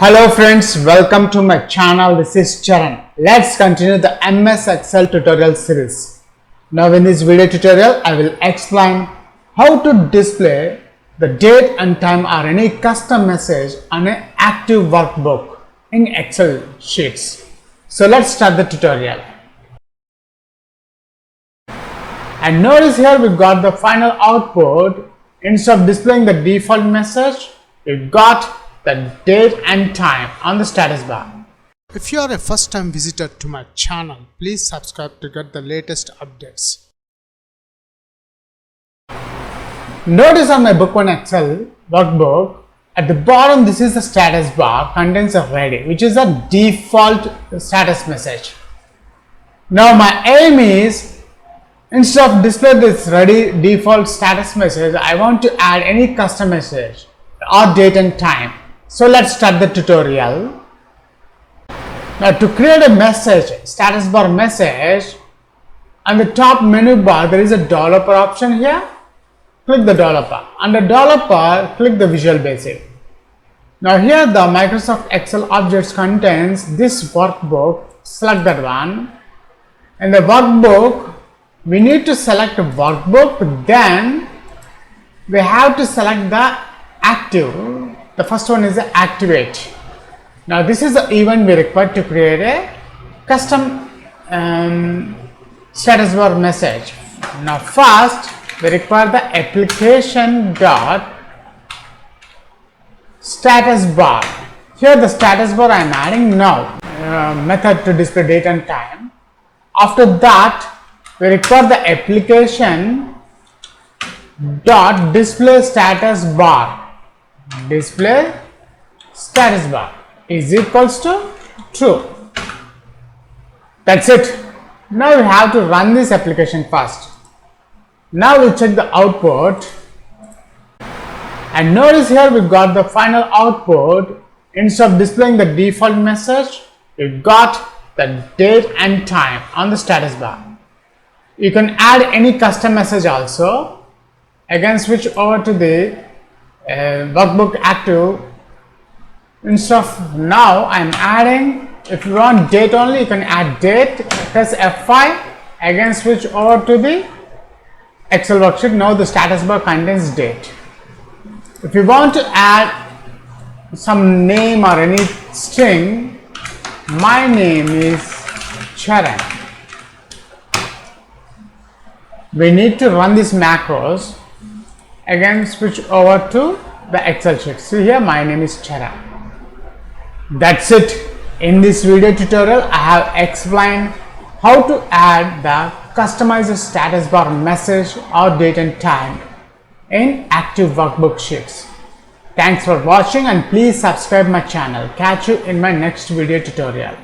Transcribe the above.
Hello friends, welcome to my channel. This is Charan. Let's continue the MS Excel tutorial series. Now in this video tutorial, I will explain how to display the date and time or any custom message on an active workbook in Excel sheets. So let's start the tutorial. And notice here we got the final output. Instead of displaying the default message, we got the date and time on the status bar. If you are a first time visitor to my channel, please subscribe to get the latest updates. Notice on my book 1 Excel workbook, at the bottom this is the status bar contains a ready, which is a default status message. Now my aim is, instead of display this ready default status message, I want to add any custom message or date and time. So let's start the tutorial. Now to create a message, status bar message, on the top menu bar there is a developer option here. Click the developer. Under developer, click the Visual Basic. Now here the Microsoft Excel objects contains this workbook. Select that one. In the workbook, we need to select a workbook, then we have to select the active. The first one is the activate. Now this is the event we require to create a custom status bar message. Now first we require the application dot status bar. Here the status bar I am adding now method to display date and time. After that we require the application dot display status bar. Display status bar is equals to true. That's it. Now we have to run this application first. Now we check the output and notice here we got the final output. Instead of displaying the default message, we got the date and time on the status bar. You can add any custom message also. Again switch over to the workbook active. Instead of now I am adding, if you want date only, you can add date, press F5, again switch over to the Excel worksheet. Now the status bar contains date. If you want to add some name or any string, my name is Charan. We need to run these macros. Again switch over to the Excel sheet. See here, my name is Charan. That's it. In this video tutorial, I have explained how to add the customized status bar message or date and time in active workbook sheets. Thanks for watching and please subscribe my channel. Catch you in my next video tutorial.